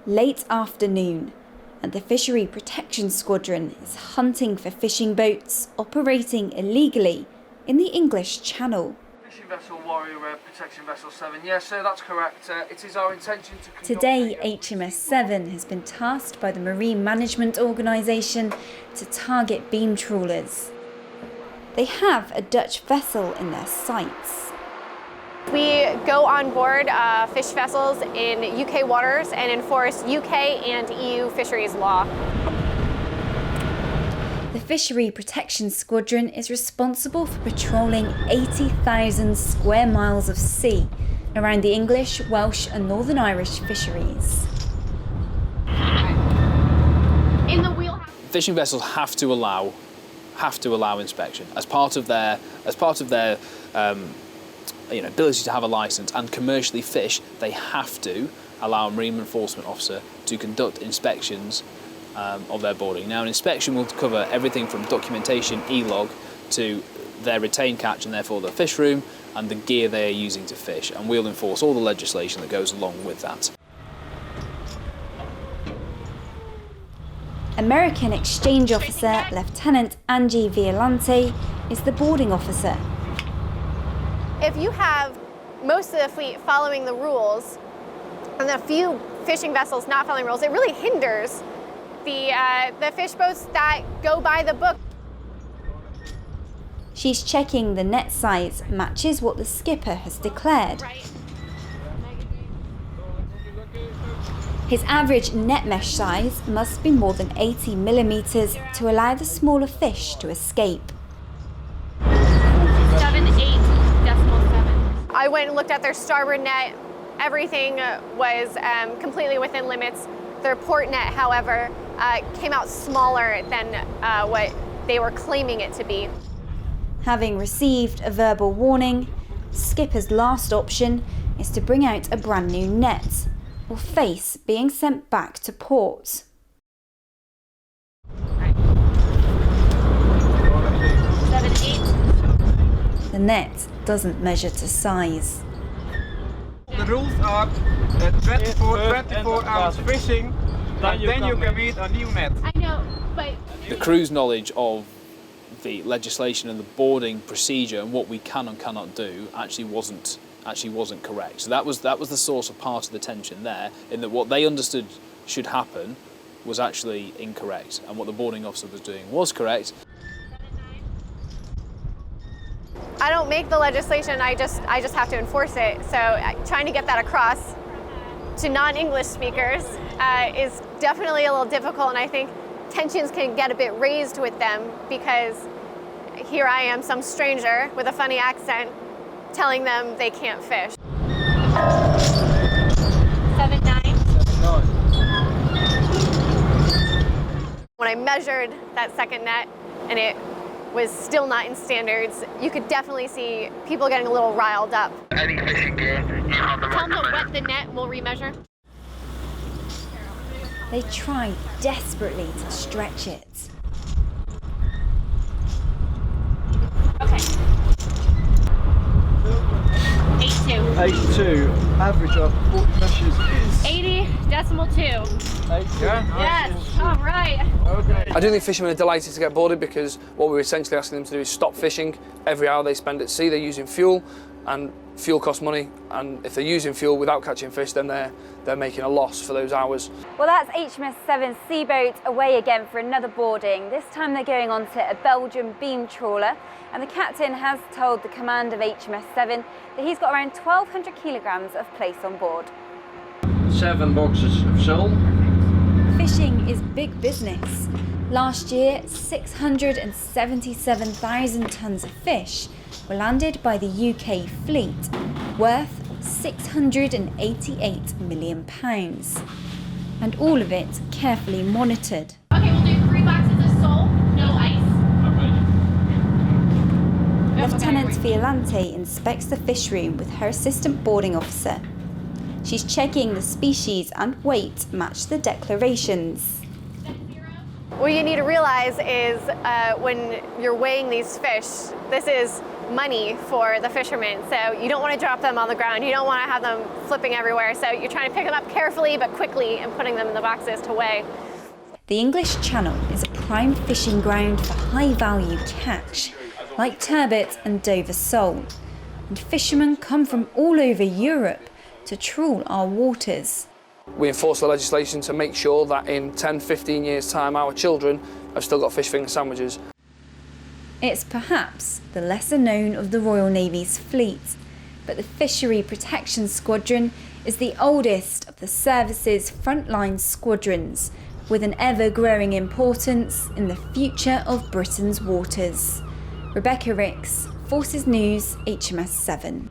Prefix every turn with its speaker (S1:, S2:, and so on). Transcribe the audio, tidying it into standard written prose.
S1: late afternoon, and the Fishery Protection Squadron is hunting for fishing boats operating illegally in the English Channel.
S2: Fishing vessel Warrior Protection Vessel 7, yes sir, that's correct. It is our intention to conduct
S1: Today, HMS Severn has been tasked by the Marine Management Organisation to target beam trawlers. They have a Dutch vessel in their sights.
S3: We go on board fish vessels in UK waters and enforce UK and EU fisheries law.
S1: The Fishery Protection Squadron is responsible for patrolling 80,000 square miles of sea around the English, Welsh and Northern Irish fisheries.
S4: Fishing vessels have to allow inspection as part of their ability to have a licence and commercially fish. They have to allow a marine enforcement officer to conduct inspections of their boarding. Now, an inspection will cover everything from documentation, e-log, to their retained catch and therefore the fish room and the gear they are using to fish, and we'll enforce all the legislation that goes along with that.
S1: American Exchange Officer Lieutenant Angie Violante is the boarding officer.
S3: If you have most of the fleet following the rules and a few fishing vessels not following rules, it really hinders the fish boats that go by the book.
S1: She's checking the net size matches what the skipper has declared. His average net mesh size must be more than 80 millimetres to allow the smaller fish to escape.
S3: 78.7. I went and looked at their starboard net. Everything was completely within limits. Their port net, however, came out smaller than what they were claiming it to be.
S1: Having received a verbal warning, skipper's last option is to bring out a brand new net or face being sent back to port.
S3: Right. 7, 8.
S1: The net doesn't measure to size.
S5: The rules are 24 hours fishing, and then you can meet a new net.
S3: I know, but
S4: The crew's knowledge of the legislation and the boarding procedure and what we can and cannot do actually wasn't correct. So that was the source of part of the tension there, in that what they understood should happen was actually incorrect, and what the boarding officer was doing was correct.
S3: I don't make the legislation, I just have to enforce it. So trying to get that across to non-English speakers is definitely a little difficult, and I think tensions can get a bit raised with them because here I am, some stranger with a funny accent, telling them they can't fish. 7, 9. When I measured that second net and it was still not in standards, you could definitely see people getting a little riled up. Tell them to wet the net, we'll remeasure.
S1: They try desperately to stretch it.
S3: Okay. 82.
S6: 82. Average of 40 meshes is
S3: 80.2.
S6: 80.
S5: Yeah?
S3: Yes, all right.
S5: Okay.
S7: I do think fishermen are delighted to get boarded, because what we're essentially asking them to do is stop fishing. Every hour they spend at sea, they're using fuel, and fuel costs money, and if they're using fuel without catching fish, then they're making a loss for those hours.
S1: Well, that's HMS Severn Seaboat away again for another boarding. This time they're going on to a Belgian beam trawler, and the captain has told the command of HMS Severn that he's got around 1,200 kilograms of plaice on board.
S6: 7 boxes of sole.
S1: Fishing is big business. Last year, 677,000 tonnes of fish were landed by the UK fleet, worth £688 million. And all of it carefully monitored.
S3: Okay, we'll do 3 boxes of sole, no ice.
S1: Lieutenant Violante inspects the fish room with her assistant boarding officer. She's checking the species and weight match the declarations.
S3: What you need to realize is when you're weighing these fish, this is money for the fishermen. So you don't want to drop them on the ground. You don't want to have them flipping everywhere. So you're trying to pick them up carefully but quickly and putting them in the boxes to weigh.
S1: The English Channel is a prime fishing ground for high-value catch, like turbot and Dover sole. And fishermen come from all over Europe to trawl our waters.
S7: We enforce the legislation to make sure that in 10-15 years' time our children have still got fish finger sandwiches.
S1: It's perhaps the lesser known of the Royal Navy's fleet, but the Fishery Protection Squadron is the oldest of the service's frontline squadrons, with an ever-growing importance in the future of Britain's waters. Rebecca Ricks, Forces News, HMS Severn.